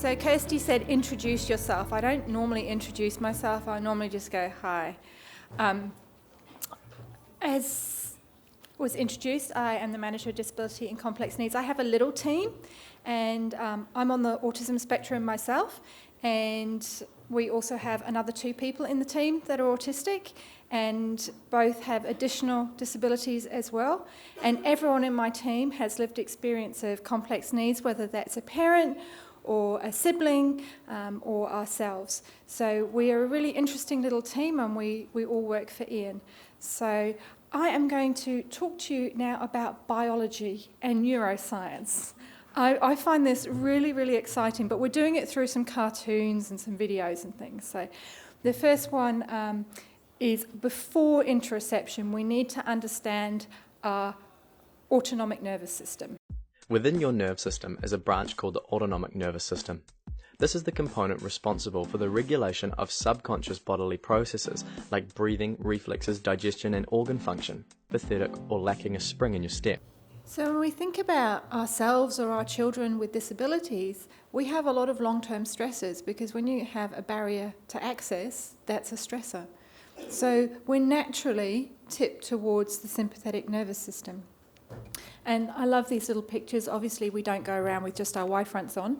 So Kirsty said, introduce yourself. I don't normally introduce myself. I normally just go, hi. As was introduced, I am the Manager of Disability and Complex Needs. I have a little team, and I'm on the autism spectrum myself, and we also have another 2 people in the team that are autistic, and both have additional disabilities as well. And everyone in my team has lived experience of complex needs, whether that's a parent or a sibling, or ourselves. So we are a really interesting little team, and we all work for Ian. So I am going to talk to you now about biology and neuroscience. I find this really, really exciting, but we're doing it through some cartoons and some videos and things. So the first one is before interoception, we need to understand our autonomic nervous system. Within your nerve system is a branch called the autonomic nervous system. This is the component responsible for the regulation of subconscious bodily processes like breathing, reflexes, digestion and organ function, pathetic or lacking a spring in your step. So when we think about ourselves or our children with disabilities, we have a lot of long-term stressors, because when you have a barrier to access, that's a stressor. So we're naturally tipped towards the sympathetic nervous system. And I love these little pictures. Obviously, we don't go around with just our Y-fronts on.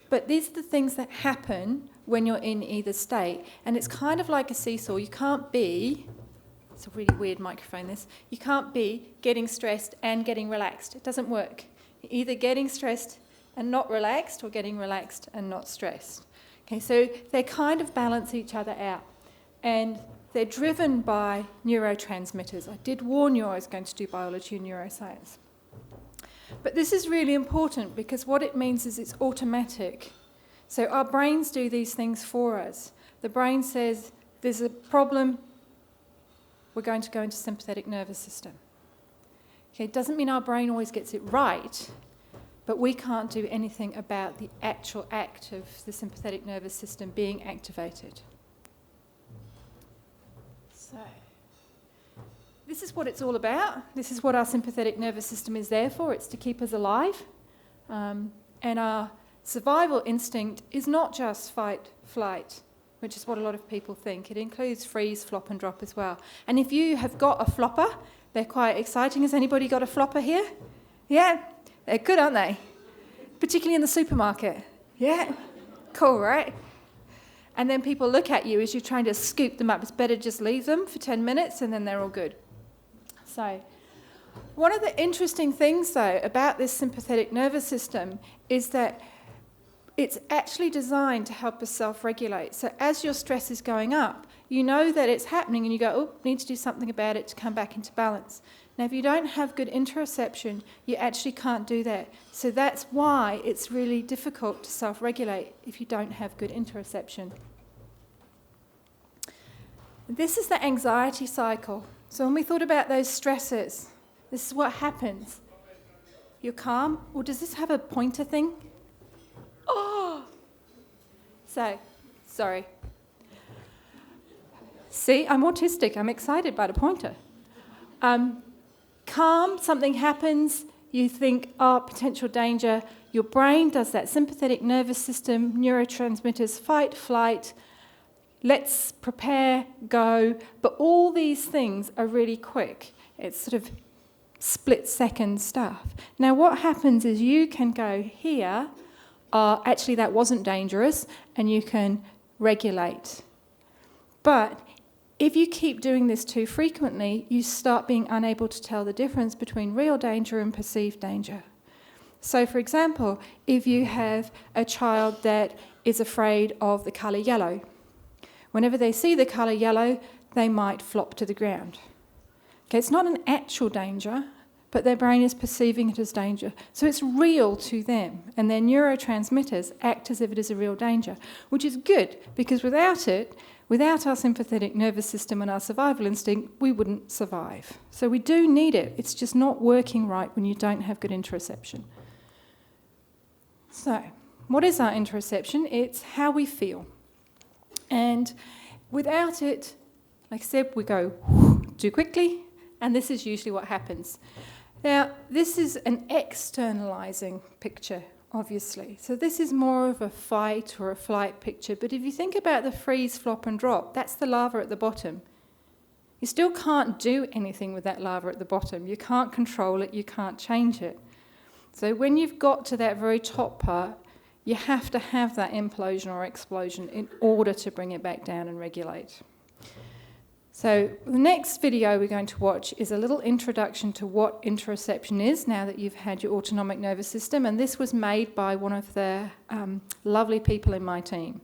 But these are the things that happen when you're in either state. And it's kind of like a seesaw. You can't be, it's a really weird microphone this, you can't be getting stressed and getting relaxed. It doesn't work. You're either getting stressed and not relaxed, or getting relaxed and not stressed. Okay, so they kind of balance each other out. And they're driven by neurotransmitters. I did warn you I was going to do biology and neuroscience. But this is really important, because what it means is it's automatic. So our brains do these things for us. The brain says, there's a problem, we're going to go into sympathetic nervous system. Okay, it doesn't mean our brain always gets it right, but we can't do anything about the actual act of the sympathetic nervous system being activated. So, this is what it's all about. This is what our sympathetic nervous system is there for. It's to keep us alive. And our survival instinct is not just fight, flight, which is what a lot of people think. It includes freeze, flop and drop as well. And if you have got a flopper, they're quite exciting. Has anybody got a flopper here? Yeah? They're good, aren't they? Particularly in the supermarket. Yeah? Cool, right? And then people look at you as you're trying to scoop them up. It's better just leave them for 10 minutes and then they're all good. So, one of the interesting things, though, about this sympathetic nervous system is that it's actually designed to help us self-regulate. So as your stress is going up, you know that it's happening and you go, oh, need to do something about it to come back into balance. Now, if you don't have good interoception, you actually can't do that. So that's why it's really difficult to self-regulate if you don't have good interoception. This is the anxiety cycle. So when we thought about those stresses, this is what happens. You're calm. Or does this have a pointer thing? Oh! So, sorry. See, I'm autistic. I'm excited by the pointer. Calm, something happens, you think, oh, potential danger. Your brain does that sympathetic nervous system, neurotransmitters, fight, flight, let's prepare, go. But all these things are really quick. It's sort of split-second stuff. Now, what happens is you can go here, actually that wasn't dangerous, and you can regulate. But if you keep doing this too frequently, you start being unable to tell the difference between real danger and perceived danger. So, for example, if you have a child that is afraid of the colour yellow, whenever they see the colour yellow, they might flop to the ground. Okay, it's not an actual danger, but their brain is perceiving it as danger. So it's real to them, and their neurotransmitters act as if it is a real danger, which is good, because without it, without our sympathetic nervous system and our survival instinct, we wouldn't survive. So we do need it. It's just not working right when you don't have good interoception. So, what is our interoception? It's how we feel. And without it, like I said, we go too quickly, and this is usually what happens. Now, this is an externalizing picture obviously. So this is more of a fight or a flight picture, but if you think about the freeze, flop and drop, that's the lava at the bottom. You still can't do anything with that lava at the bottom. You can't control it, you can't change it. So when you've got to that very top part, you have to have that implosion or explosion in order to bring it back down and regulate. So the next video we're going to watch is a little introduction to what interoception is, now that you've had your autonomic nervous system, and this was made by one of the lovely people in my team.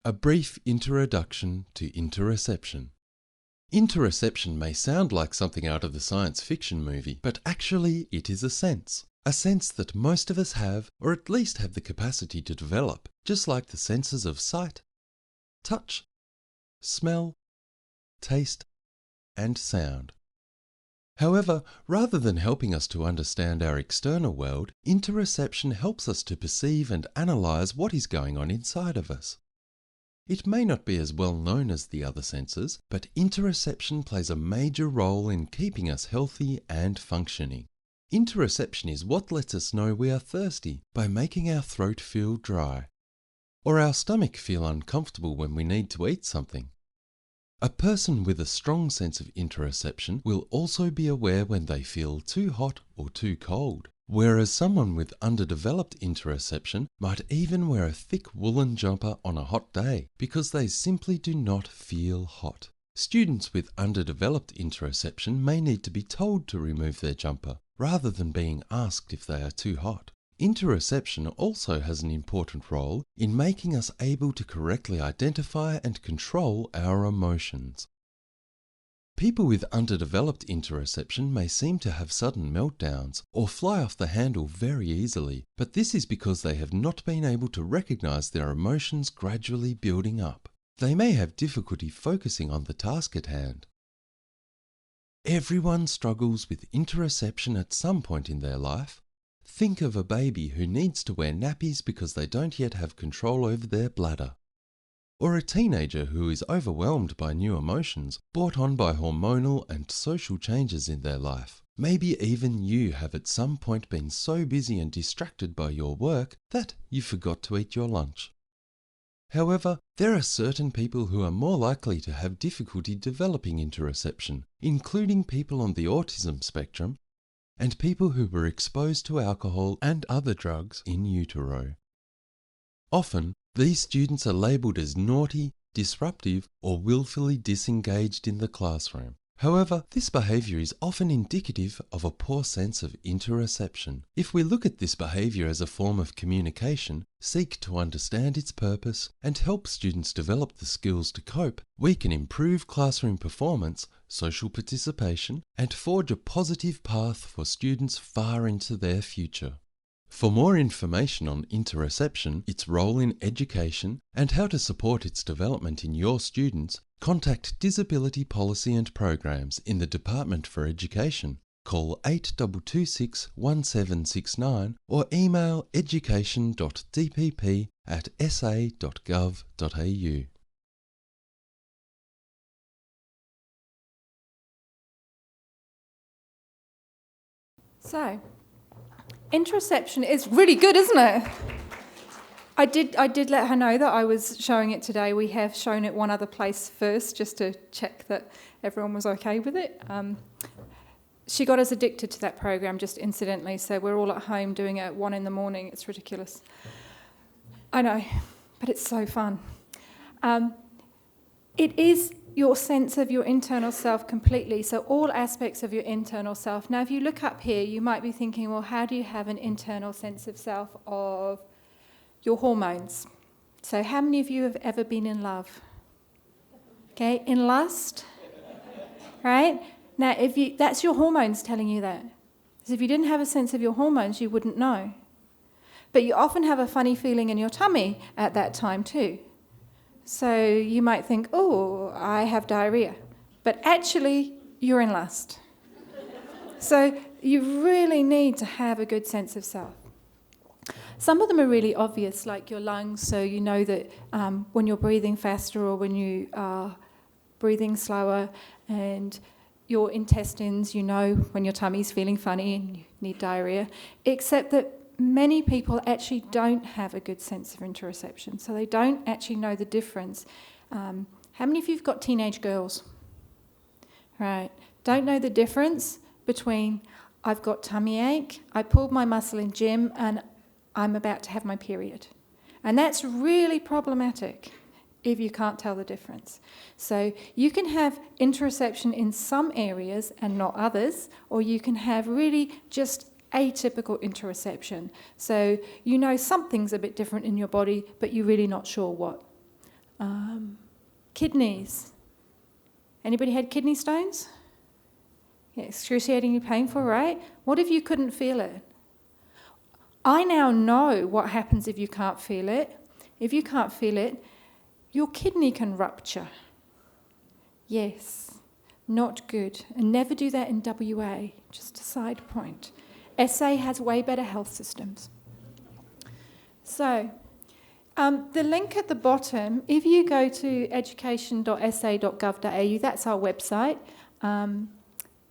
A brief introduction to interoception. Interoception may sound like something out of the science fiction movie, but actually it is a sense that most of us have, or at least have the capacity to develop, just like the senses of sight, touch, smell, taste, and sound. However, rather than helping us to understand our external world, interoception helps us to perceive and analyze what is going on inside of us. It may not be as well known as the other senses, but interoception plays a major role in keeping us healthy and functioning. Interoception is what lets us know we are thirsty by making our throat feel dry, or our stomach feel uncomfortable when we need to eat something. A person with a strong sense of interoception will also be aware when they feel too hot or too cold, whereas someone with underdeveloped interoception might even wear a thick woolen jumper on a hot day because they simply do not feel hot. Students with underdeveloped interoception may need to be told to remove their jumper rather than being asked if they are too hot. Interoception also has an important role in making us able to correctly identify and control our emotions. People with underdeveloped interoception may seem to have sudden meltdowns or fly off the handle very easily, but this is because they have not been able to recognize their emotions gradually building up. They may have difficulty focusing on the task at hand. Everyone struggles with interoception at some point in their life. Think of a baby who needs to wear nappies because they don't yet have control over their bladder. Or a teenager who is overwhelmed by new emotions brought on by hormonal and social changes in their life. Maybe even you have at some point been so busy and distracted by your work that you forgot to eat your lunch. However, there are certain people who are more likely to have difficulty developing interoception, including people on the autism spectrum and people who were exposed to alcohol and other drugs in utero. Often, these students are labelled as naughty, disruptive, or willfully disengaged in the classroom. However, this behaviour is often indicative of a poor sense of interoception. If we look at this behaviour as a form of communication, seek to understand its purpose, and help students develop the skills to cope, we can improve classroom performance, social participation, and forge a positive path for students far into their future. For more information on interoception, its role in education, and how to support its development in your students, contact Disability Policy and Programs in the Department for Education. Call 8226 1769 or email education.dpp@sa.gov.au. So, interoception is really good, isn't it? I did let her know that I was showing it today. We have shown it one other place first, just to check that everyone was okay with it. She got us addicted to that program just incidentally, so we're all at home doing it at 1 a.m. It's ridiculous. I know, but it's so fun. It is your sense of your internal self completely, so all aspects of your internal self. Now, if you look up here, you might be thinking, well, how do you have an internal sense of self of your hormones? So how many of you have ever been in love? Okay, in lust, right? Now, that's your hormones telling you that. Because if you didn't have a sense of your hormones, you wouldn't know. But you often have a funny feeling in your tummy at that time too. So you might think, oh, I have diarrhea. But actually, you're in lust. So you really need to have a good sense of self. Some of them are really obvious, like your lungs, so you know that when you're breathing faster or when you are breathing slower, and your intestines, you know when your tummy's feeling funny and you need diarrhea, except that many people actually don't have a good sense of interoception, so they don't actually know the difference. How many of you have got teenage girls? Right. Don't know the difference between I've got tummy ache, I pulled my muscle in gym, and I'm about to have my period. And that's really problematic if you can't tell the difference. So you can have interoception in some areas and not others, or you can have really just atypical interoception. So you know something's a bit different in your body, but you're really not sure what. Kidneys. Anybody had kidney stones? Yeah, excruciatingly painful, right? What if you couldn't feel it? I now know what happens if you can't feel it. If you can't feel it, your kidney can rupture. Yes, not good. And never do that in WA, just a side point. SA has way better health systems. So, the link at the bottom, if you go to education.sa.gov.au, that's our website,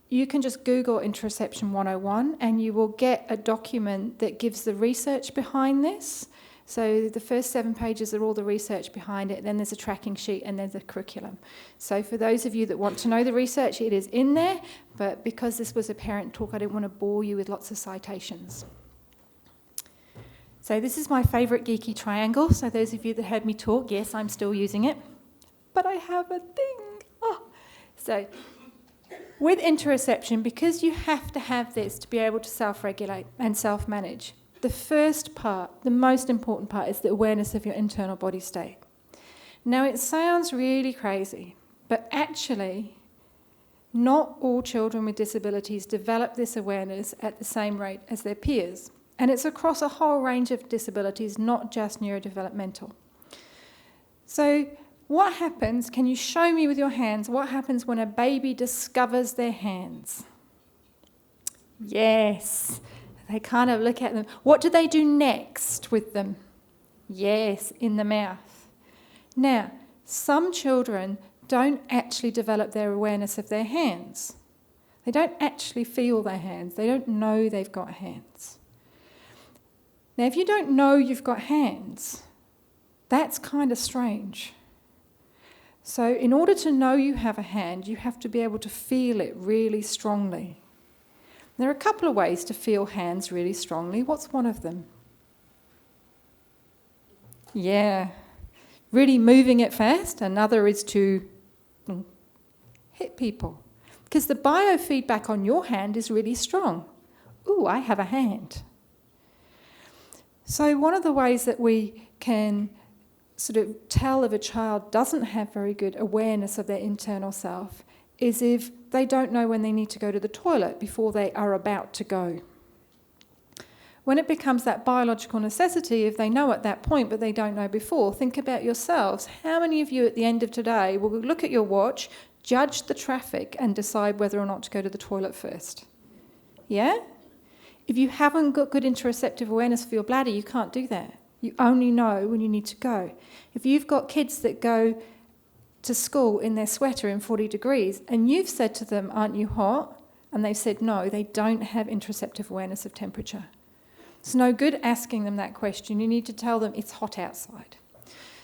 you can just Google Interoception 101 and you will get a document that gives the research behind this. So the first 7 pages are all the research behind it, then there's a tracking sheet and there's a curriculum. So for those of you that want to know the research, it is in there, but because this was a parent talk, I didn't want to bore you with lots of citations. So this is my favourite geeky triangle. So those of you that heard me talk, yes, I'm still using it. But I have a thing. So with interoception, because you have to have this to be able to self-regulate and self-manage, the first part, the most important part, is the awareness of your internal body state. Now, it sounds really crazy, but actually, not all children with disabilities develop this awareness at the same rate as their peers. And it's across a whole range of disabilities, not just neurodevelopmental. So what happens, can you show me with your hands, what happens when a baby discovers their hands? Yes, they kind of look at them. What do they do next with them? Yes, in the mouth. Now, some children don't actually develop their awareness of their hands. They don't actually feel their hands. They don't know they've got hands. Now, if you don't know you've got hands, that's kind of strange. So in order to know you have a hand, you have to be able to feel it really strongly. There are a couple of ways to feel hands really strongly. What's one of them? Yeah, really moving it fast. Another is to hit people. Because the biofeedback on your hand is really strong. Ooh, I have a hand. So one of the ways that we can sort of tell if a child doesn't have very good awareness of their internal self is if they don't know when they need to go to the toilet before they are about to go. When it becomes that biological necessity, if they know at that point but they don't know before, think about yourselves. How many of you at the end of today will look at your watch, judge the traffic and decide whether or not to go to the toilet first? Yeah? If you haven't got good interoceptive awareness for your bladder, you can't do that. You only know when you need to go. If you've got kids that go to school in their sweater in 40 degrees and you've said to them, aren't you hot? And they've said no, they don't have interoceptive awareness of temperature. It's no good asking them that question. You need to tell them it's hot outside.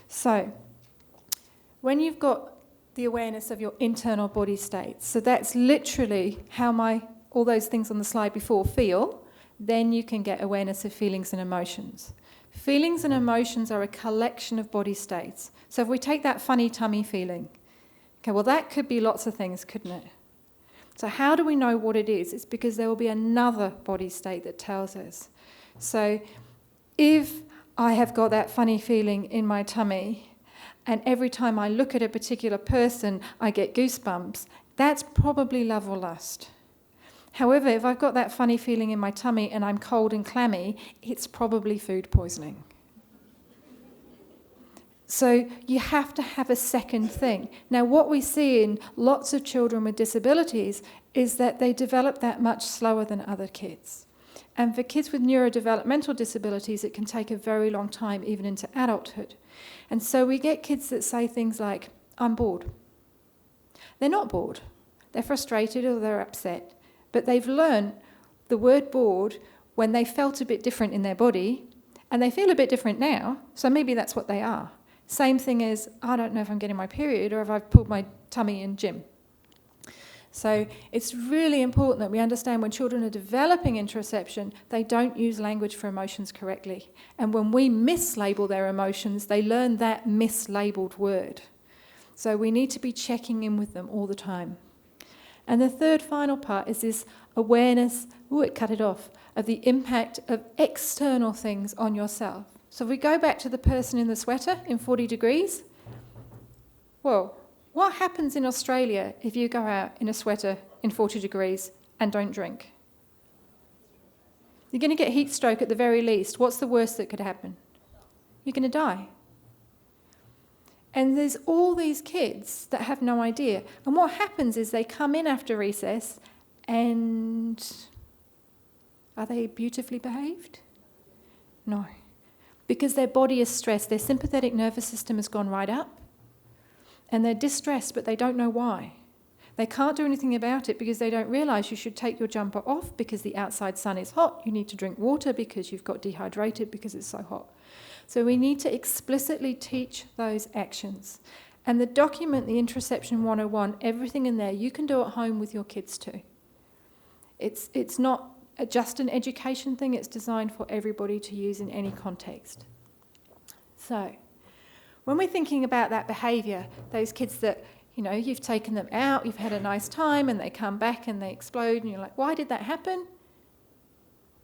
So when you've got the awareness of your internal body states, so that's literally how all those things on the slide before feel, then you can get awareness of feelings and emotions. Feelings and emotions are a collection of body states. So if we take that funny tummy feeling, okay, well that could be lots of things, couldn't it? So how do we know what it is? It's because there will be another body state that tells us. So if I have got that funny feeling in my tummy, and every time I look at a particular person, I get goosebumps, that's probably love or lust. However, if I've got that funny feeling in my tummy and I'm cold and clammy, it's probably food poisoning. So you have to have a second thing. Now, what we see in lots of children with disabilities is that they develop that much slower than other kids. And for kids with neurodevelopmental disabilities, it can take a very long time, even into adulthood. And so we get kids that say things like, I'm bored. They're not bored. They're frustrated or they're upset. But they've learned the word bored when they felt a bit different in their body, and they feel a bit different now, so maybe that's what they are. Same thing as, I don't know if I'm getting my period or if I've pulled my tummy in gym. So it's really important that we understand when children are developing interoception, they don't use language for emotions correctly. And when we mislabel their emotions, they learn that mislabeled word. So we need to be checking in with them all the time. And the third final part is this awareness, of the impact of external things on yourself. So if we go back to the person in the sweater in 40 degrees, well, what happens in Australia if you go out in a sweater in 40 degrees and don't drink? You're going to get heat stroke at the very least. What's the worst that could happen? You're going to die. And there's all these kids that have no idea. And what happens is they come in after recess and are they beautifully behaved? No. Because their body is stressed. Their sympathetic nervous system has gone right up. And they're distressed, but they don't know why. They can't do anything about it because they don't realise you should take your jumper off because the outside sun is hot. You need to drink water because you've got dehydrated because it's so hot. So we need to explicitly teach those actions. And the document, the Interoception 101, everything in there, you can do at home with your kids too. It's not just an education thing, it's designed for everybody to use in any context. So, when we're thinking about that behaviour, those kids that, you've taken them out, you've had a nice time, and they come back and they explode, and you're like, why did that happen?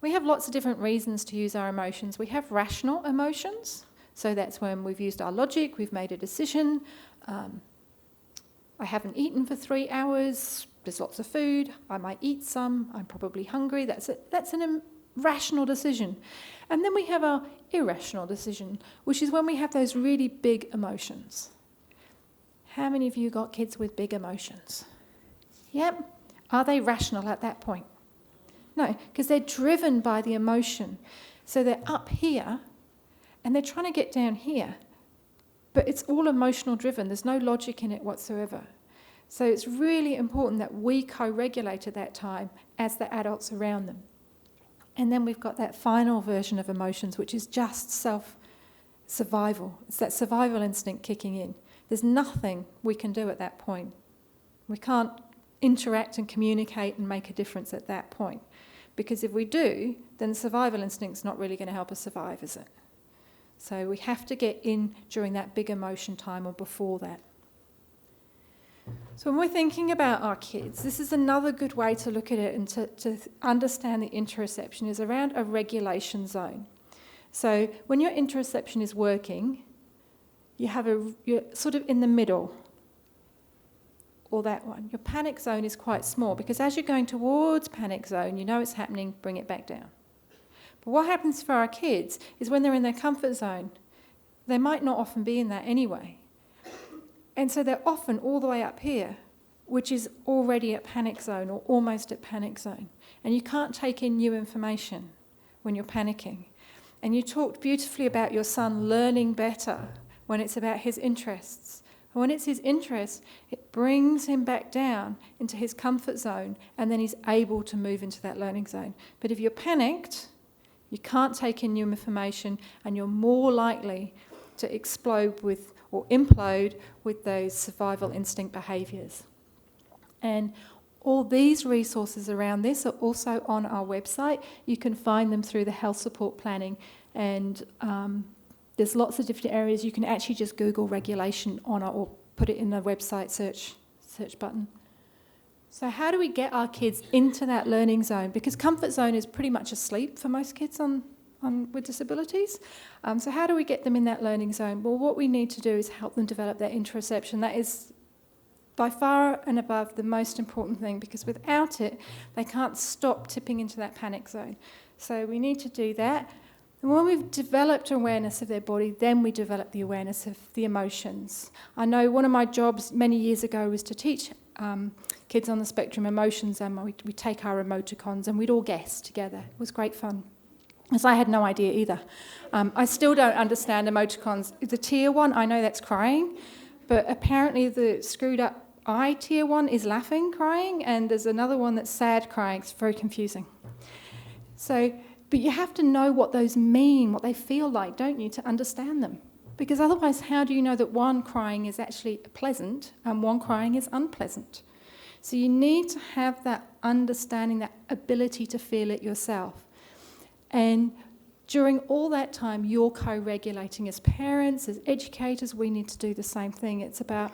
We have lots of different reasons to use our emotions. We have rational emotions, so that's when we've used our logic, we've made a decision. I haven't eaten for 3 hours, there's lots of food, I might eat some, I'm probably hungry. That's an rational decision. And then we have our irrational decision, which is when we have those really big emotions. How many of you got kids with big emotions? Yep. Are they rational at that point? No, because they're driven by the emotion. So they're up here, and they're trying to get down here. But it's all emotional driven. There's no logic in it whatsoever. So it's really important that we co-regulate at that time as the adults around them. And then we've got that final version of emotions, which is just self-survival. It's that survival instinct kicking in. There's nothing we can do at that point. We can't interact and communicate and make a difference at that point. Because if we do, then the survival instinct's not really going to help us survive, is it? So we have to get in during that big emotion time or before that. So when we're thinking about our kids, this is another good way to look at it and to understand the interoception is around a regulation zone. So when your interoception is working, you're sort of in the middle, or that one. Your panic zone is quite small because as you're going towards panic zone, you know it's happening, bring it back down. But what happens for our kids is when they're in their comfort zone, they might not often be in that anyway. And so they're often all the way up here, which is already at panic zone or almost at panic zone. And you can't take in new information when you're panicking. And you talked beautifully about your son learning better when it's about his interests. And when it's his interests, it brings him back down into his comfort zone, and then he's able to move into that learning zone. But if you're panicked, you can't take in new information, and you're more likely to explode with or implode with those survival instinct behaviours. And all these resources around this are also on our website. You can find them through the health support planning, and there's lots of different areas. You can actually just Google regulation on it or put it in the website search button. So how do we get our kids into that learning zone? Because comfort zone is pretty much asleep for most kids with disabilities. So how do we get them in that learning zone? Well, what we need to do is help them develop their interoception. That is by far and above the most important thing, because without it, they can't stop tipping into that panic zone. So we need to do that. And when we've developed awareness of their body, then we develop the awareness of the emotions. I know one of my jobs many years ago was to teach kids on the spectrum emotions, and we take our emoticons and we'd all guess together. It was great fun. Because I had no idea either. I still don't understand emoticons. The tear one, I know that's crying, but apparently the screwed up eye tear one is laughing, crying, and there's another one that's sad, crying. It's very confusing. So But you have to know what those mean, what they feel like, don't you, to understand them? Because otherwise, how do you know that one crying is actually pleasant and one crying is unpleasant? So you need to have that understanding, that ability to feel it yourself. And during all that time, you're co-regulating as parents, as educators. We need to do the same thing. It's about,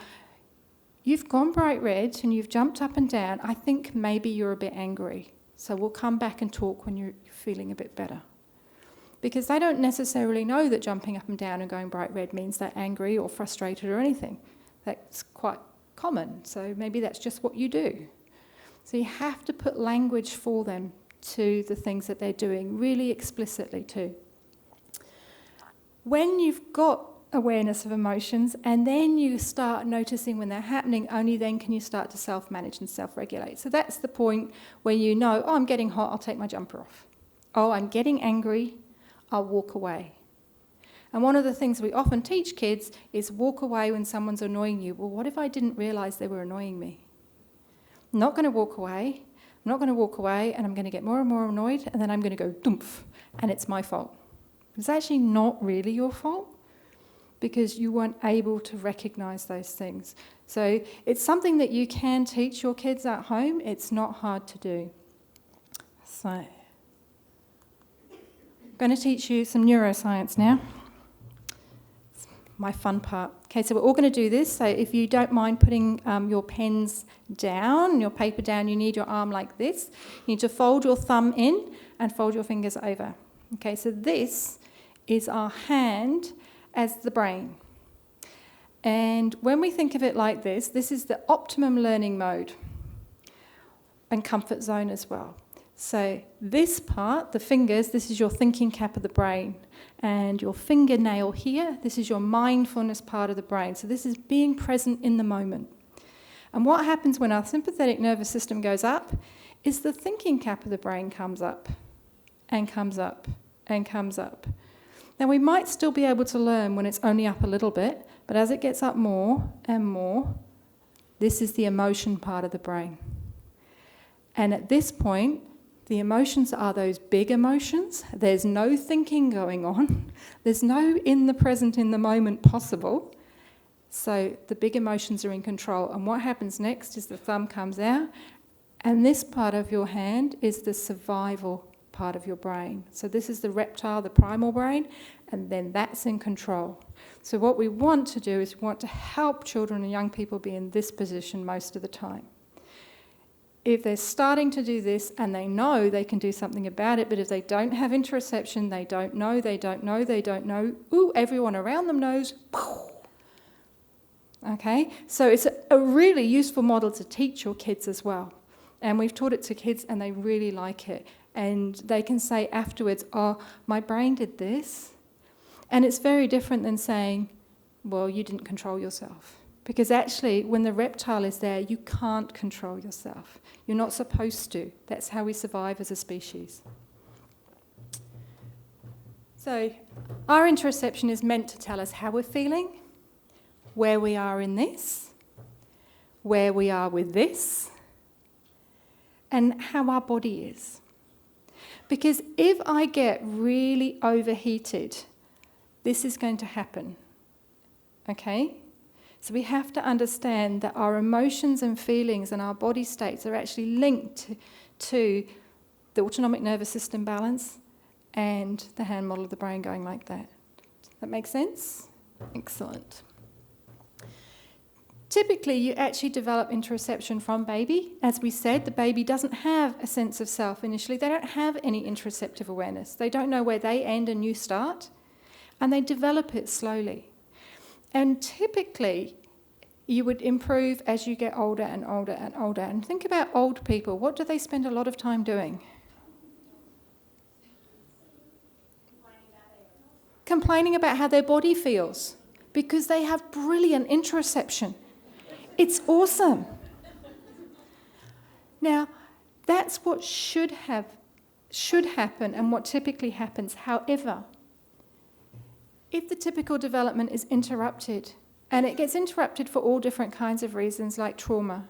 you've gone bright red and you've jumped up and down. I think maybe you're a bit angry. So we'll come back and talk when you're feeling a bit better. Because they don't necessarily know that jumping up and down and going bright red means they're angry or frustrated or anything. That's quite common. So maybe that's just what you do. So you have to put language for them to the things that they're doing, really explicitly too. When you've got awareness of emotions and then you start noticing when they're happening, only then can you start to self-manage and self-regulate. So that's the point where you know, oh, I'm getting hot, I'll take my jumper off. Oh, I'm getting angry, I'll walk away. And one of the things we often teach kids is walk away when someone's annoying you. Well, what if I didn't realise they were annoying me? I'm not going to walk away. I'm not going to walk away and I'm going to get more and more annoyed and then I'm going to go doomph and it's my fault. It's actually not really your fault because you weren't able to recognise those things. So it's something that you can teach your kids at home. It's not hard to do. So I'm going to teach you some neuroscience now. My fun part. Okay, so we're all going to do this. So if you don't mind putting your pens down, your paper down, you need your arm like this. You need to fold your thumb in and fold your fingers over. Okay, so this is our hand as the brain. And when we think of it like this is the optimum learning mode and comfort zone as well. So this part, the fingers, this is your thinking cap of the brain. And your fingernail here, this is your mindfulness part of the brain. So this is being present in the moment. And what happens when our sympathetic nervous system goes up is the thinking cap of the brain comes up and comes up and comes up. Now we might still be able to learn when it's only up a little bit, but as it gets up more and more, this is the emotion part of the brain. And at this point, the emotions are those big emotions. There's no thinking going on. There's no in the present, in the moment possible. So the big emotions are in control. And what happens next is the thumb comes out, and this part of your hand is the survival part of your brain. So this is the reptile, the primal brain, and then that's in control. So what we want to do is we want to help children and young people be in this position most of the time. If they're starting to do this and they know they can do something about it, but if they don't have interoception, they don't know, ooh, everyone around them knows. Okay, so it's a really useful model to teach your kids as well. And we've taught it to kids and they really like it. And they can say afterwards, oh, my brain did this. And it's very different than saying, well, you didn't control yourself. Because actually, when the reptile is there, you can't control yourself. You're not supposed to. That's how we survive as a species. So, our interoception is meant to tell us how we're feeling, where we are in this, where we are with this, and how our body is. Because if I get really overheated, this is going to happen. Okay? So we have to understand that our emotions and feelings and our body states are actually linked to the autonomic nervous system balance and the hand model of the brain going like that. That makes sense? Excellent. Typically, you actually develop interoception from baby. As we said, the baby doesn't have a sense of self initially. They don't have any interoceptive awareness. They don't know where they end and you start, and they develop it slowly. And typically, you would improve as you get older and older and older. And think about old people. What do they spend a lot of time doing? Complaining about how their body feels. Because they have brilliant interoception. It's awesome. Now, that's what should happen and what typically happens. However, if the typical development is interrupted, and it gets interrupted for all different kinds of reasons like trauma,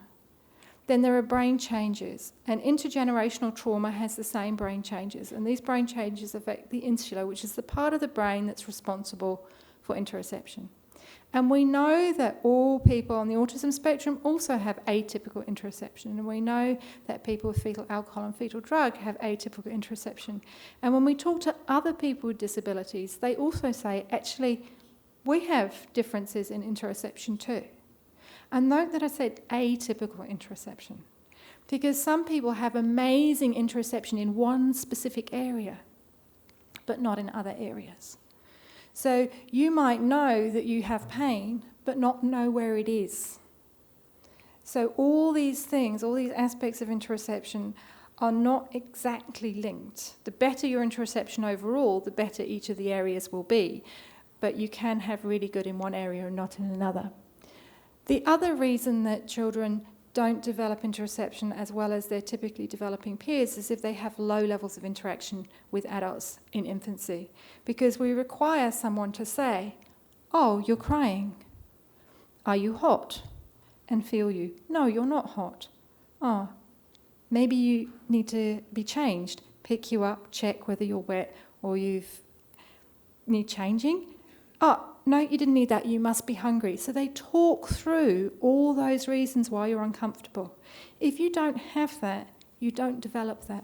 then there are brain changes. And intergenerational trauma has the same brain changes. And these brain changes affect the insula, which is the part of the brain that's responsible for interoception. And we know that all people on the autism spectrum also have atypical interoception. And we know that people with fetal alcohol and fetal drug have atypical interoception. And when we talk to other people with disabilities, they also say, actually, we have differences in interoception too. And note that I said atypical interoception, because some people have amazing interoception in one specific area, but not in other areas. So you might know that you have pain, but not know where it is. So all these things, all these aspects of interoception are not exactly linked. The better your interoception overall, the better each of the areas will be. But you can have really good in one area and not in another. The other reason that children don't develop interoception as well as their typically developing peers is if they have low levels of interaction with adults in infancy. Because we require someone to say, oh, you're crying. Are you hot? And feel you. No, you're not hot. Oh, maybe you need to be changed. Pick you up, check whether you're wet or you need changing. Oh, no, you didn't need that, you must be hungry. So they talk through all those reasons why you're uncomfortable. If you don't have that, you don't develop that.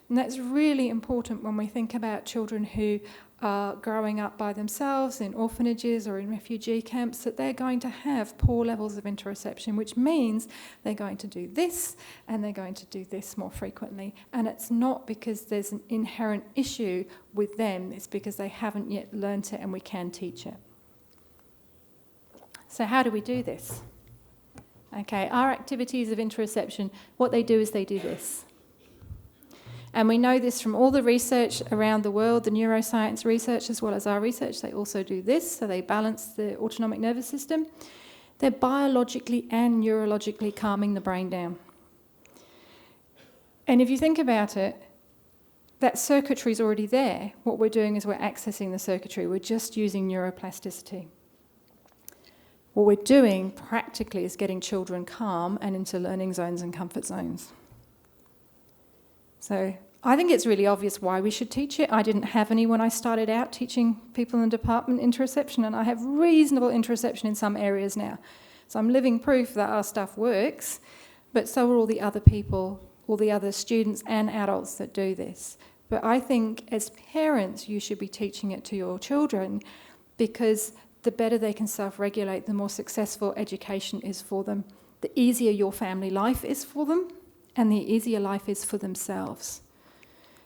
And that's really important when we think about children who are growing up by themselves in orphanages or in refugee camps, that they're going to have poor levels of interoception, which means they're going to do this and they're going to do this more frequently. And it's not because there's an inherent issue with them, it's because they haven't yet learnt it and we can teach it. So how do we do this? Okay, our activities of interoception, what they do is they do this. And we know this from all the research around the world, the neuroscience research as well as our research. They also do this, so they balance the autonomic nervous system. They're biologically and neurologically calming the brain down. And if you think about it, that circuitry is already there. What we're doing is we're accessing the circuitry. We're just using neuroplasticity. What we're doing practically is getting children calm and into learning zones and comfort zones. So I think it's really obvious why we should teach it. I didn't have any when I started out teaching people in the department interoception, and I have reasonable interoception in some areas now. So I'm living proof that our stuff works, but so are all the other people, all the other students and adults that do this. But I think as parents, you should be teaching it to your children, because the better they can self-regulate, the more successful education is for them, the easier your family life is for them, and the easier life is for themselves.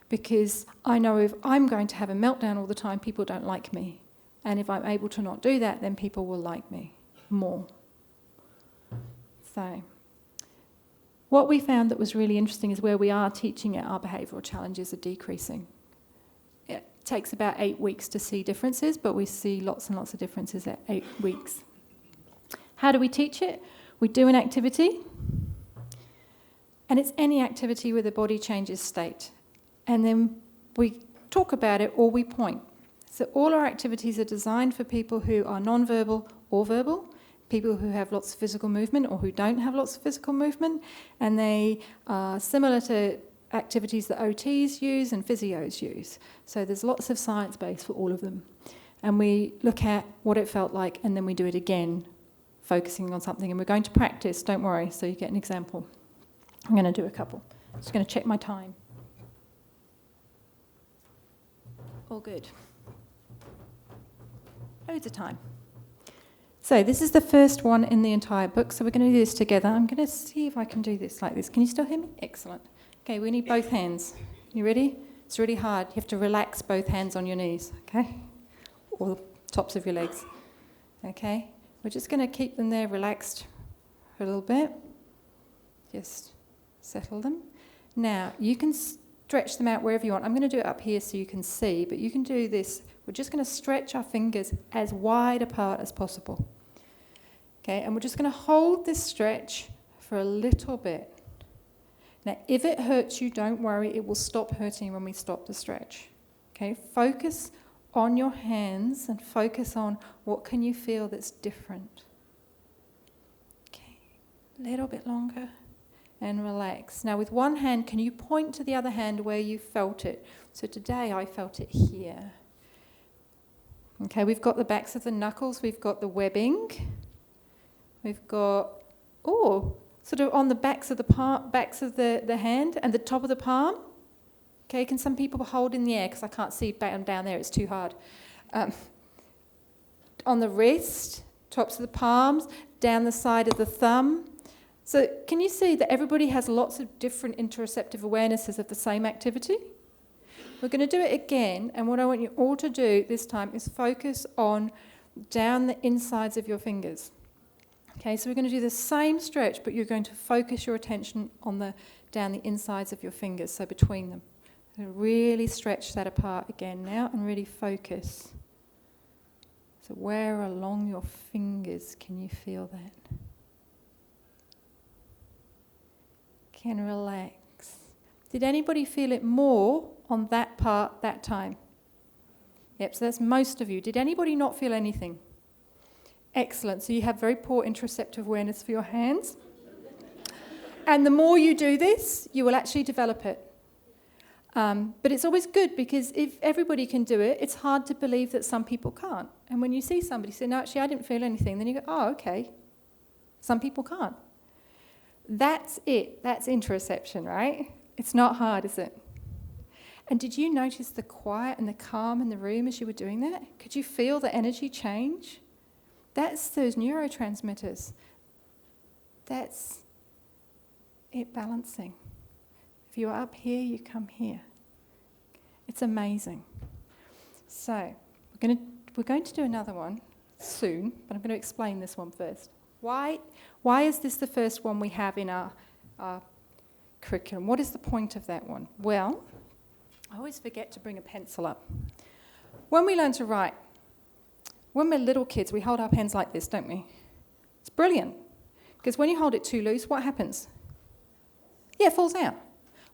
Because I know if I'm going to have a meltdown all the time, people don't like me. And if I'm able to not do that, then people will like me more. So, what we found that was really interesting is where we are teaching it, our behavioural challenges are decreasing. It takes about 8 weeks to see differences, but we see lots and lots of differences at 8 weeks. How do we teach it? We do an activity. And it's any activity where the body changes state. And then we talk about it or we point. So all our activities are designed for people who are non-verbal or verbal, people who have lots of physical movement or who don't have lots of physical movement. And they are similar to activities that OTs use and physios use. So there's lots of science base for all of them. And we look at what it felt like and then we do it again, focusing on something. And we're going to practice, don't worry, so you get an example. I'm going to do a couple. Just going to check my time. All good. Loads of time. So this is the first one in the entire book, so we're going to do this together. I'm going to see if I can do this like this. Can you still hear me? Excellent. Okay, we need both hands. You ready? It's really hard. You have to relax both hands on your knees, okay? Or the tops of your legs. Okay? We're just going to keep them there relaxed for a little bit. Just settle them. Now, you can stretch them out wherever you want. I'm going to do it up here so you can see, but you can do this. We're just going to stretch our fingers as wide apart as possible. Okay, and we're just going to hold this stretch for a little bit. Now, if it hurts you, don't worry. It will stop hurting when we stop the stretch. Okay, focus on your hands and focus on what can you feel that's different. Okay, A little bit longer. And relax. Now with one hand, can you point to the other hand where you felt it? So today I felt it here. Okay, we've got the backs of the knuckles, we've got the webbing. We've got, sort of on the backs of the hand and the top of the palm. Okay, can some people hold in the air? Because I can't see down there, it's too hard. On the wrist, tops of the palms, down the side of the thumb. So can you see that everybody has lots of different interoceptive awarenesses of the same activity? We're going to do it again, and what I want you all to do this time is focus on down the insides of your fingers. Okay, so we're going to do the same stretch, but you're going to focus your attention on down the insides of your fingers, so between them. So really stretch that apart again now and really focus. So where along your fingers can you feel that? Can relax. Did anybody feel it more on that part that time? Yep, so that's most of you. Did anybody not feel anything? Excellent. So you have very poor interoceptive awareness for your hands. And the more you do this, you will actually develop it. But it's always good because if everybody can do it, it's hard to believe that some people can't. And when you see somebody say, no, actually, I didn't feel anything, then you go, oh, okay. Some people can't. That's it. That's interoception, right? It's not hard, is it? And did you notice the quiet and the calm in the room as you were doing that? Could you feel the energy change? That's those neurotransmitters. That's it balancing. If you're up here, you come here. It's amazing. So we're going to do another one soon, but I'm going to explain this one first. Why is this the first one we have in our curriculum? What is the point of that one? Well, I always forget to bring a pencil up. When we learn to write, when we're little kids, we hold our pens like this, don't we? It's brilliant. Because when you hold it too loose, what happens? Yeah, it falls out.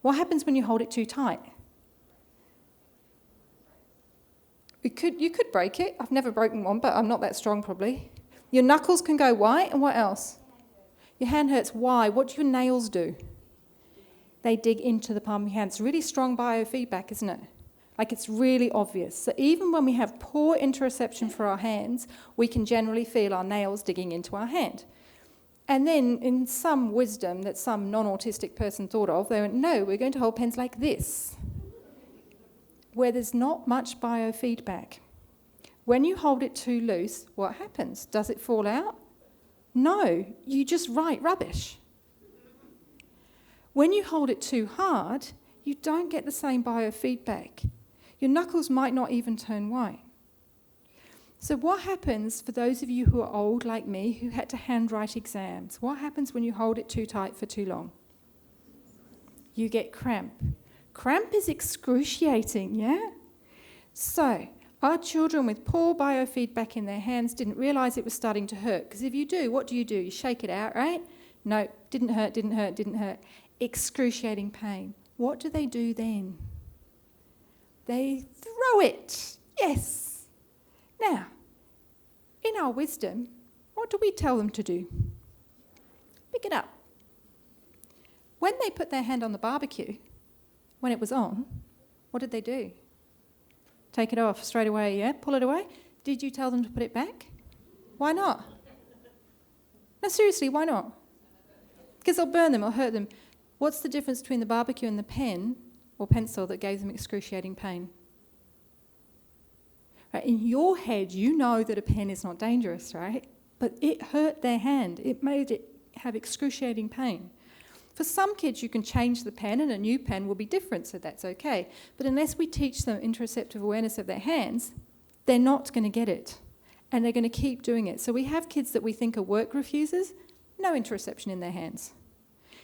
What happens when you hold it too tight? You could break it. I've never broken one, but I'm not that strong probably. Your knuckles can go white, and what else? Your hand hurts. Why? What do your nails do? They dig into the palm of your hand. It's really strong biofeedback, isn't it? Like it's really obvious. So even when we have poor interoception for our hands, we can generally feel our nails digging into our hand. And then in some wisdom that some non-autistic person thought of, they went, no, we're going to hold pens like this, where there's not much biofeedback. When you hold it too loose, what happens? Does it fall out? No, you just write rubbish. When you hold it too hard, you don't get the same biofeedback. Your knuckles might not even turn white. So what happens for those of you who are old like me, who had to handwrite exams? What happens when you hold it too tight for too long? You get cramp. Cramp is excruciating, yeah? So our children with poor biofeedback in their hands didn't realise it was starting to hurt. Because if you do, what do? You shake it out, right? No, didn't hurt. Excruciating pain. What do they do then? They throw it. Yes. Now, in our wisdom, what do we tell them to do? Pick it up. When they put their hand on the barbecue, when it was on, what did they do? Take it off straight away, yeah? Pull it away? Did you tell them to put it back? Why not? No, seriously, why not? Because they'll burn them or hurt them. What's the difference between the barbecue and the pen or pencil that gave them excruciating pain? Right, in your head, you know that a pen is not dangerous, right? But it hurt their hand. It made it have excruciating pain. For some kids, you can change the pen and a new pen will be different, so that's okay. But unless we teach them interoceptive awareness of their hands, they're not going to get it. And they're going to keep doing it. So we have kids that we think are work refusers, no interoception in their hands.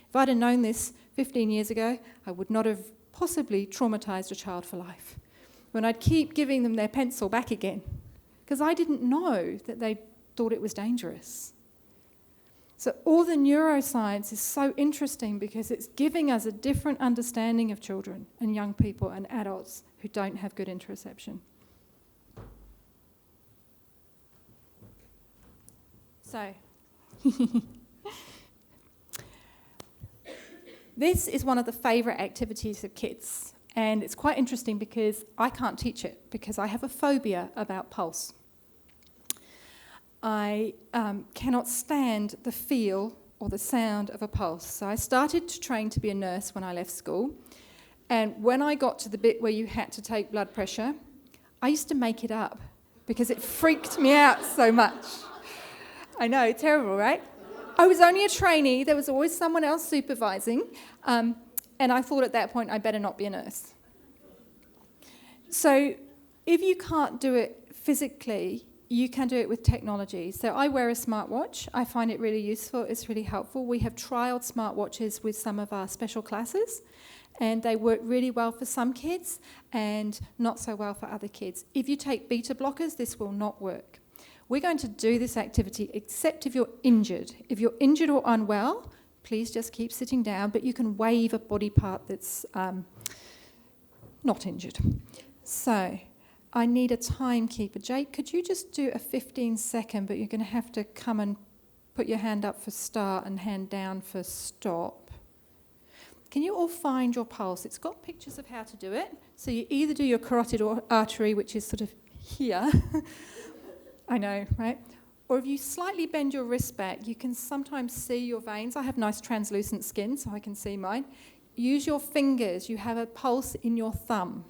If I'd have known this 15 years ago, I would not have possibly traumatised a child for life. When I'd keep giving them their pencil back again, because I didn't know that they thought it was dangerous. So all the neuroscience is so interesting because it's giving us a different understanding of children and young people and adults who don't have good interoception. So, This is one of the favourite activities of kids, and it's quite interesting because I can't teach it because I have a phobia about pulse. I cannot stand the feel or the sound of a pulse. So I started to train to be a nurse when I left school, and when I got to the bit where you had to take blood pressure, I used to make it up because it freaked me out so much. I know, terrible, right? I was only a trainee, there was always someone else supervising, and I thought at that point I better not be a nurse. So if you can't do it physically, you can do it with technology. So I wear a smartwatch. I find it really useful. It's really helpful. We have trialled smartwatches with some of our special classes, and they work really well for some kids and not so well for other kids. If you take beta blockers, this will not work. We're going to do this activity except if you're injured. If you're injured or unwell, please just keep sitting down, but you can wave a body part that's not injured. So I need a timekeeper. Jake, could you just do a 15-second, but you're going to have to come and put your hand up for start and hand down for stop. Can you all find your pulse? It's got pictures of how to do it. So you either do your carotid artery, which is sort of here. I know, right? Or if you slightly bend your wrist back, you can sometimes see your veins. I have nice translucent skin, so I can see mine. Use your fingers. You have a pulse in your thumb.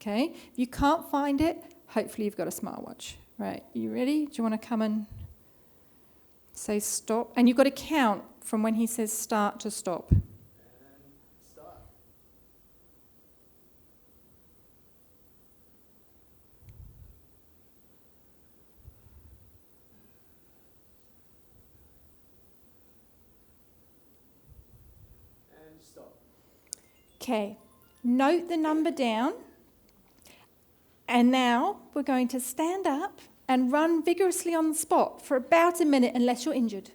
Okay? If you can't find it, hopefully you've got a smartwatch. Right, you ready? Do you want to come and say stop? And you've got to count from when he says start to stop. And start. And stop. Okay, note the number down. And now we're going to stand up and run vigorously on the spot for about a minute unless you're injured.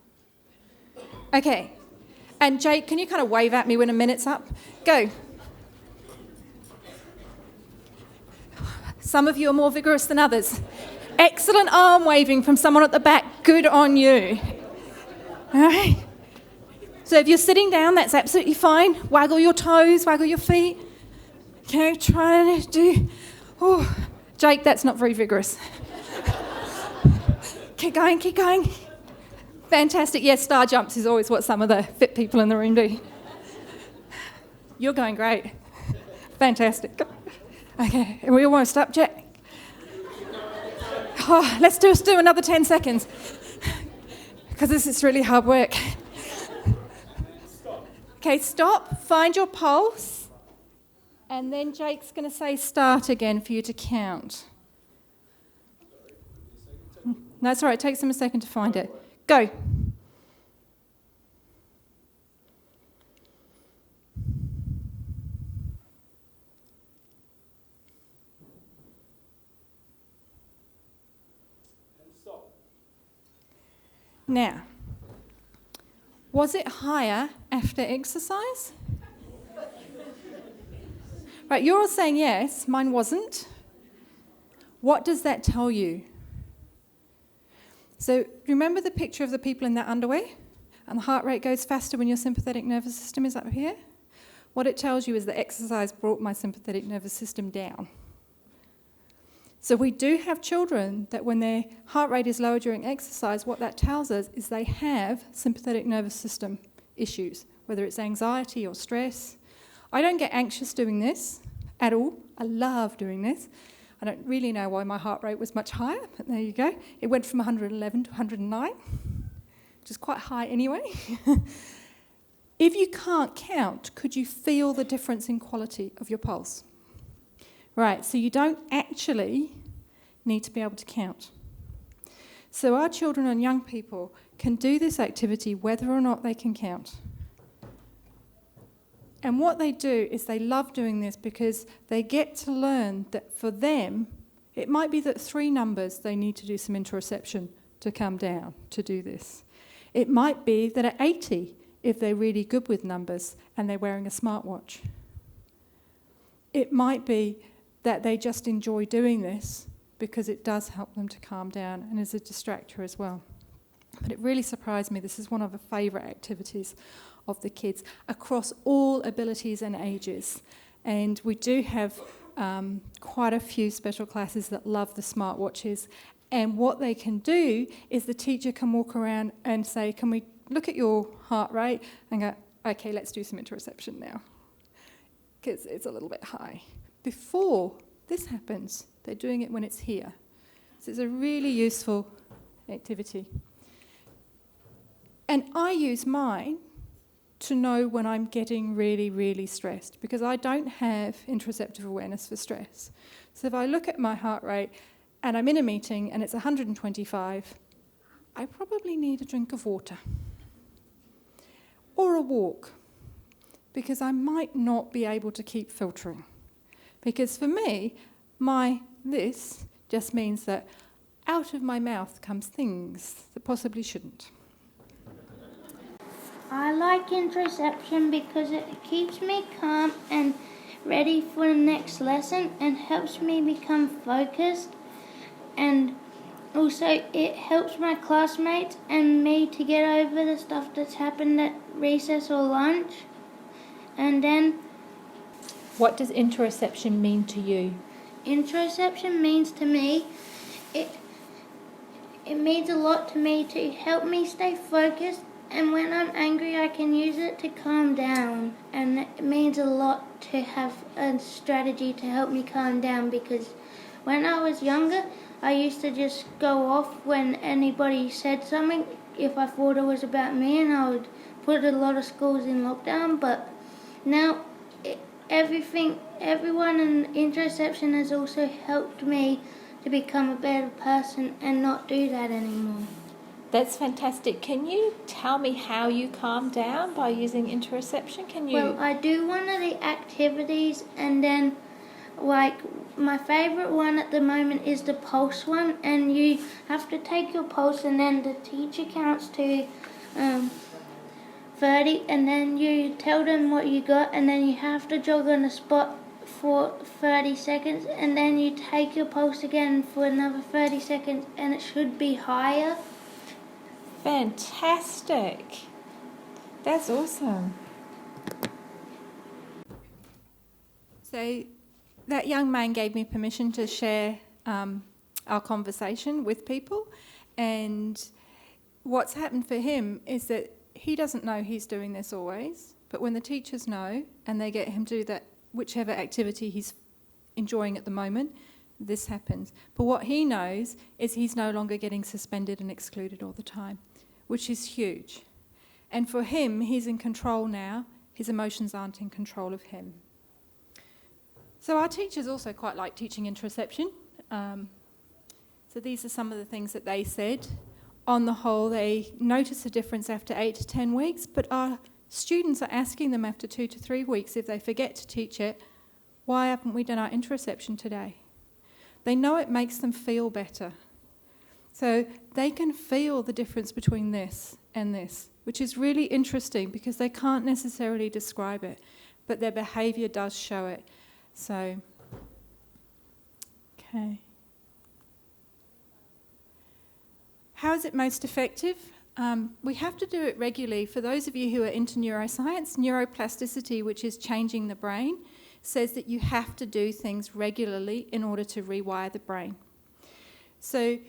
Okay. And Jake, can you kind of wave at me when a minute's up? Go. Some of you are more vigorous than others. Excellent arm waving from someone at the back. Good on you. All right. So if you're sitting down, that's absolutely fine. Waggle your toes, waggle your feet. Okay, try to do... Oh, Jake, that's not very vigorous. Keep going, keep going. Fantastic. Yes, star jumps is always what some of the fit people in the room do. You're going great. Fantastic. Okay, are we almost up, Jack? Oh, let's do another 10 seconds. Because this is really hard work. Okay, stop. Find your pulse. And then Jake's going to say start again for you to count. No, it's all right. It takes him a second to find it. Go. And stop. Now, was it higher after exercise? Right, you're all saying yes, mine wasn't. What does that tell you? So remember the picture of the people in their underwear? And the heart rate goes faster when your sympathetic nervous system is up here? What it tells you is that exercise brought my sympathetic nervous system down. So we do have children that when their heart rate is lower during exercise, what that tells us is they have sympathetic nervous system issues, whether it's anxiety or stress. I don't get anxious doing this at all. I love doing this. I don't really know why my heart rate was much higher, but there you go. It went from 111 to 109, which is quite high anyway. If you can't count, could you feel the difference in quality of your pulse? Right, so you don't actually need to be able to count. So our children and young people can do this activity whether or not they can count. And what they do is they love doing this because they get to learn that for them, it might be that 3 numbers they need to do some interoception to come down to do this. It might be that at 80, if they're really good with numbers and they're wearing a smartwatch. It might be that they just enjoy doing this because it does help them to calm down and is a distractor as well. But it really surprised me. This is one of the favourite activities of the kids across all abilities and ages. And we do have quite a few special classes that love the smartwatches. And what they can do is the teacher can walk around and say, can we look at your heart rate? And go, okay, let's do some interoception now, because it's a little bit high. Before this happens, they're doing it when it's here. So it's a really useful activity. And I use mine to know when I'm getting really, really stressed, because I don't have interoceptive awareness for stress. So if I look at my heart rate and I'm in a meeting and it's 125, I probably need a drink of water or a walk, because I might not be able to keep filtering. Because for me, this just means that out of my mouth comes things that possibly shouldn't. I like interoception because it keeps me calm and ready for the next lesson and helps me become focused, and also it helps my classmates and me to get over the stuff that's happened at recess or lunch. And then, What does interoception mean to you? interoception means to me, it means a lot to me to help me stay focused, and when I'm angry I can use it to calm down, and it means a lot to have a strategy to help me calm down, because when I was younger I used to just go off when anybody said something if I thought it was about me, and I would put a lot of schools in lockdown. But now everyone in interoception has also helped me to become a better person and not do that anymore. That's fantastic. Can you tell me how you calm down by using interoception? Can you? Well, I do one of the activities, and then my favourite one at the moment is the pulse one, and you have to take your pulse and then the teacher counts to 30, and then you tell them what you got, and then you have to jog on the spot for 30 seconds, and then you take your pulse again for another 30 seconds, and it should be higher. Fantastic. That's awesome. So that young man gave me permission to share our conversation with people, and what's happened for him is that he doesn't know he's doing this always, but when the teachers know and they get him to do that, whichever activity he's enjoying at the moment, this happens. But what he knows is he's no longer getting suspended and excluded all the time, which is huge. And for him, he's in control now. His emotions aren't in control of him. So our teachers also quite like teaching interoception. So these are some of the things that they said. On the whole, they notice a difference after 8 to 10 weeks, but our students are asking them after 2 to 3 weeks, if they forget to teach it, why haven't we done our interoception today? They know it makes them feel better. So they can feel the difference between this and this, which is really interesting because they can't necessarily describe it, but their behaviour does show it. So, okay. How is it most effective? We have to do it regularly. For those of you who are into neuroscience, neuroplasticity, which is changing the brain, says that you have to do things regularly in order to rewire the brain. So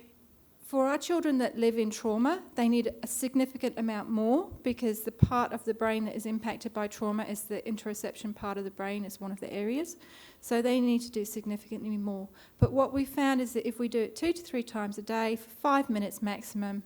for our children that live in trauma, they need a significant amount more, because the part of the brain that is impacted by trauma is the interoception part of the brain, is one of the areas. So they need to do significantly more. But what we found is that if we do it 2 to 3 times a day for 5 minutes maximum,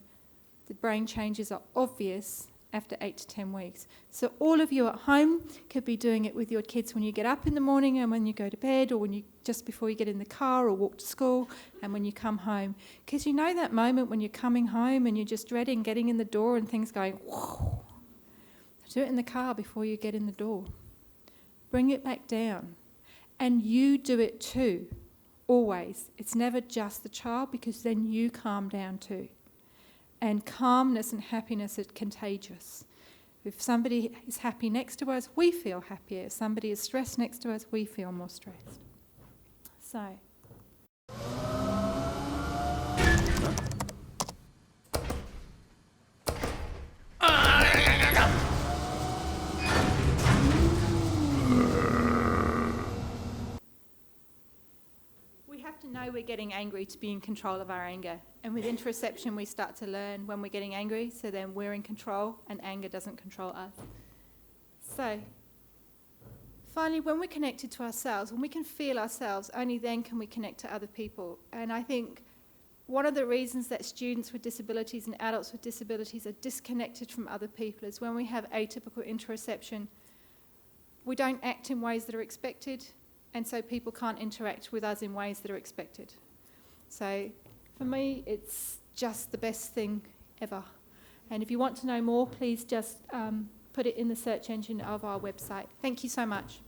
the brain changes are obvious after 8 to 10 weeks. So all of you at home could be doing it with your kids when you get up in the morning and when you go to bed, or when you just before you get in the car or walk to school, and when you come home. Because you know that moment when you're coming home and you're just dreading getting in the door and things going, whoa. Do it in the car before you get in the door. Bring it back down. And you do it too, always. It's never just the child, because then you calm down too. And calmness and happiness are contagious. If somebody is happy next to us, we feel happier. If somebody is stressed next to us, we feel more stressed. So. know we're getting angry to be in control of our anger. And with interoception, we start to learn when we're getting angry, so then we're in control and anger doesn't control us. So, finally, when we're connected to ourselves, when we can feel ourselves, only then can we connect to other people. And I think one of the reasons that students with disabilities and adults with disabilities are disconnected from other people is when we have atypical interoception, we don't act in ways that are expected, and so people can't interact with us in ways that are expected. So for me, it's just the best thing ever. And if you want to know more, please just put it in the search engine of our website. Thank you so much.